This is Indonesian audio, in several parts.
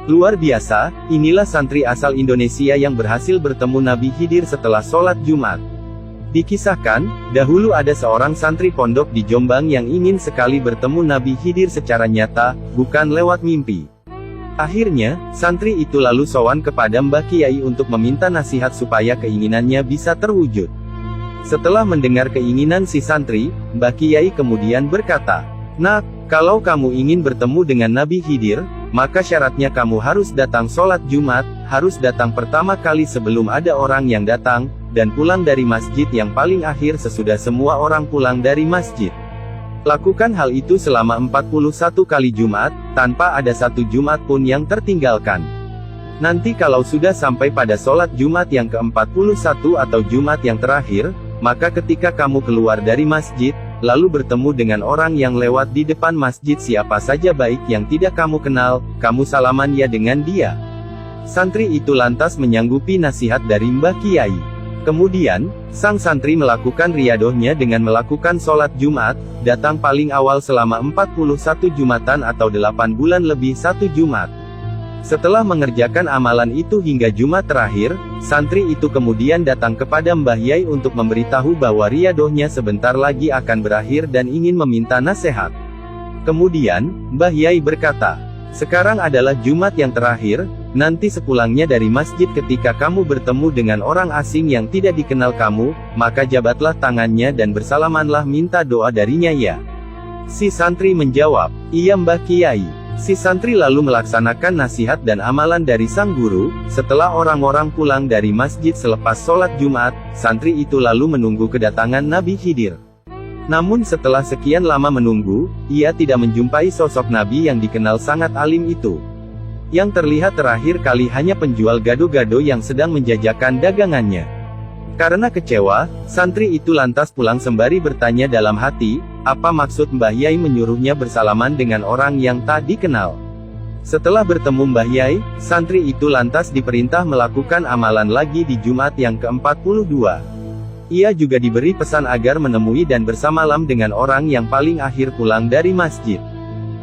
Luar biasa, inilah santri asal Indonesia yang berhasil bertemu Nabi Khidir setelah sholat Jumat. Dikisahkan, dahulu ada seorang santri pondok di Jombang yang ingin sekali bertemu Nabi Khidir secara nyata, bukan lewat mimpi. Akhirnya, santri itu lalu sowan kepada Mbah Kiai untuk meminta nasihat supaya keinginannya bisa terwujud. Setelah mendengar keinginan si santri, Mbah Kiai kemudian berkata, "Nak, kalau kamu ingin bertemu dengan Nabi Khidir, maka syaratnya kamu harus datang sholat Jumat, harus datang pertama kali sebelum ada orang yang datang, dan pulang dari masjid yang paling akhir sesudah semua orang pulang dari masjid. Lakukan hal itu selama 41 kali Jumat, tanpa ada satu Jumat pun yang tertinggalkan. Nanti kalau sudah sampai pada sholat Jumat yang ke-41 atau Jumat yang terakhir, maka ketika kamu keluar dari masjid, lalu bertemu dengan orang yang lewat di depan masjid siapa saja baik yang tidak kamu kenal, kamu salaman ya dengan dia." Santri itu lantas menyanggupi nasihat dari Mbah Kiai. Kemudian, sang santri melakukan riadohnya dengan melakukan sholat Jumat, datang paling awal selama 41 Jumatan atau 8 bulan lebih 1 Jumat. Setelah mengerjakan amalan itu hingga Jumat terakhir, santri itu kemudian datang kepada Mbah Yai untuk memberitahu bahwa riadohnya sebentar lagi akan berakhir dan ingin meminta nasihat. Kemudian, Mbah Yai berkata, "Sekarang adalah Jumat yang terakhir, nanti sepulangnya dari masjid ketika kamu bertemu dengan orang asing yang tidak dikenal kamu, maka jabatlah tangannya dan bersalamanlah minta doa darinya ya." Si santri menjawab, "Iya Mbah Kiai." Si santri lalu melaksanakan nasihat dan amalan dari sang guru. Setelah orang-orang pulang dari masjid selepas sholat Jumat, santri itu lalu menunggu kedatangan Nabi Khidir. Namun setelah sekian lama menunggu, ia tidak menjumpai sosok Nabi yang dikenal sangat alim itu. Yang terlihat terakhir kali hanya penjual gado-gado yang sedang menjajakan dagangannya. Karena kecewa, santri itu lantas pulang sembari bertanya dalam hati, apa maksud Mbah Yai menyuruhnya bersalaman dengan orang yang tak dikenal. Setelah bertemu Mbah Yai, santri itu lantas diperintah melakukan amalan lagi di Jumat yang ke-42. Ia juga diberi pesan agar menemui dan bersamalam dengan orang yang paling akhir pulang dari masjid.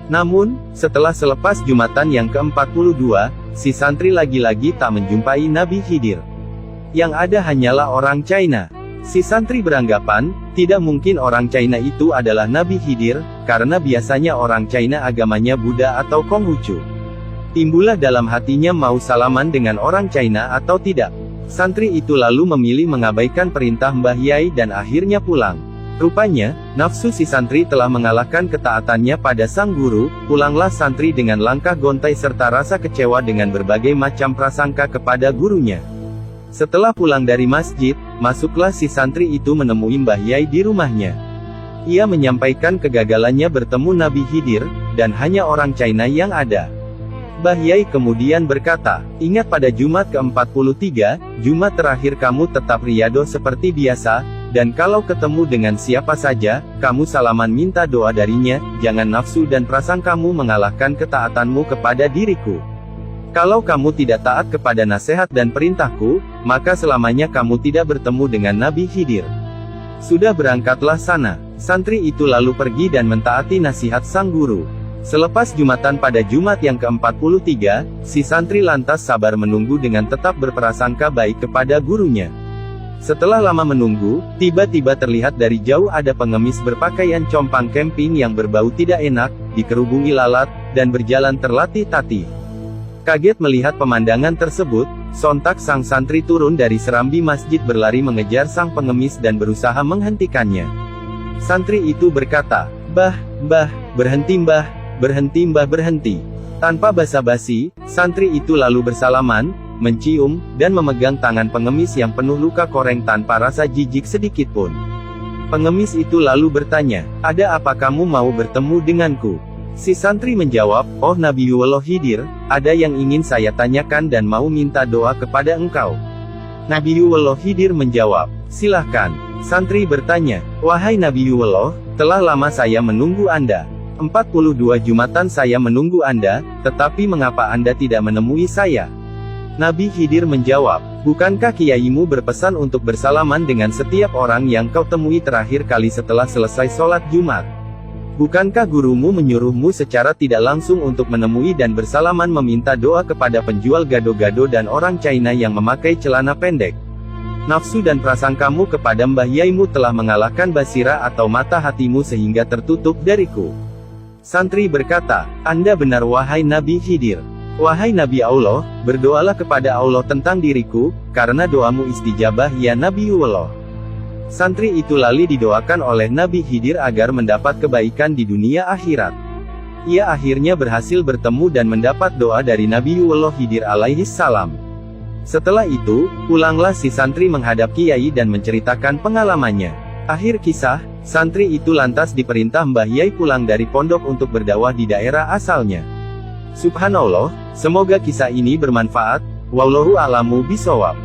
Namun, setelah selepas Jumatan yang ke-42, si santri lagi-lagi tak menjumpai Nabi Khidir. Yang ada hanyalah orang China. Si santri beranggapan, tidak mungkin orang China itu adalah Nabi Khidir, karena biasanya orang China agamanya Buddha atau Konghucu. Timbullah dalam hatinya mau salaman dengan orang China atau tidak. Santri itu lalu memilih mengabaikan perintah Mbah Yai dan akhirnya pulang. Rupanya, nafsu si santri telah mengalahkan ketaatannya pada sang guru. Pulanglah santri dengan langkah gontai serta rasa kecewa dengan berbagai macam prasangka kepada gurunya. Setelah pulang dari masjid, masuklah si santri itu menemui Mbah Yai di rumahnya. Ia menyampaikan kegagalannya bertemu Nabi Khidir, dan hanya orang China yang ada. Mbah Yai kemudian berkata, "Ingat pada Jumat ke-43, Jumat terakhir kamu tetap riado seperti biasa, dan kalau ketemu dengan siapa saja, kamu salaman minta doa darinya, jangan nafsu dan prasangkamu mengalahkan ketaatanmu kepada diriku. Kalau kamu tidak taat kepada nasihat dan perintahku, maka selamanya kamu tidak bertemu dengan Nabi Khidir." Sudah berangkatlah sana. Santri itu lalu pergi dan mentaati nasihat sang guru. Selepas Jumatan pada Jumat yang ke-43, si santri lantas sabar menunggu dengan tetap berprasangka baik kepada gurunya. Setelah lama menunggu, tiba-tiba terlihat dari jauh ada pengemis berpakaian compang camping yang berbau tidak enak, dikerubungi lalat, dan berjalan terlatih-tatih. Kaget melihat pemandangan tersebut, sontak sang santri turun dari serambi masjid berlari mengejar sang pengemis dan berusaha menghentikannya. Santri itu berkata, Mbah, berhenti Mbah, berhenti Mbah berhenti." Tanpa basa-basi, santri itu lalu bersalaman, mencium, dan memegang tangan pengemis yang penuh luka koreng tanpa rasa jijik sedikit pun. Pengemis itu lalu bertanya, "Ada apa kamu mau bertemu denganku?" Si santri menjawab, "Oh Nabiullah Khidir, ada yang ingin saya tanyakan dan mau minta doa kepada engkau." Nabiullah Khidir menjawab, "Silahkan." Santri bertanya, "Wahai Nabiullah, telah lama saya menunggu Anda. 42 Jumatan saya menunggu Anda, tetapi mengapa Anda tidak menemui saya?" Nabi Khidir menjawab, "Bukankah kiaimu berpesan untuk bersalaman dengan setiap orang yang kau temui terakhir kali setelah selesai sholat Jumat?" Bukankah gurumu menyuruhmu secara tidak langsung untuk menemui dan bersalaman meminta doa kepada penjual gado-gado dan orang China yang memakai celana pendek? Nafsu dan prasangkamu kepada Mbah Yaimu telah mengalahkan basira atau mata hatimu sehingga tertutup dariku. Santri berkata, Anda benar wahai Nabi Khidir. Wahai Nabi Allah, berdoalah kepada Allah tentang diriku, karena doamu istijabah ya Nabiullah. Santri itu lalu didoakan oleh Nabi Khidir agar mendapat kebaikan di dunia akhirat. Ia akhirnya berhasil bertemu dan mendapat doa dari Nabiullah Khidir alaihis salam. Setelah itu, pulanglah si santri menghadap Kiai dan menceritakan pengalamannya. Akhir kisah, santri itu lantas diperintah Mbah Yai pulang dari pondok untuk berdakwah di daerah asalnya. Subhanallah, semoga kisah ini bermanfaat. Wallahu a'lamu bishawab.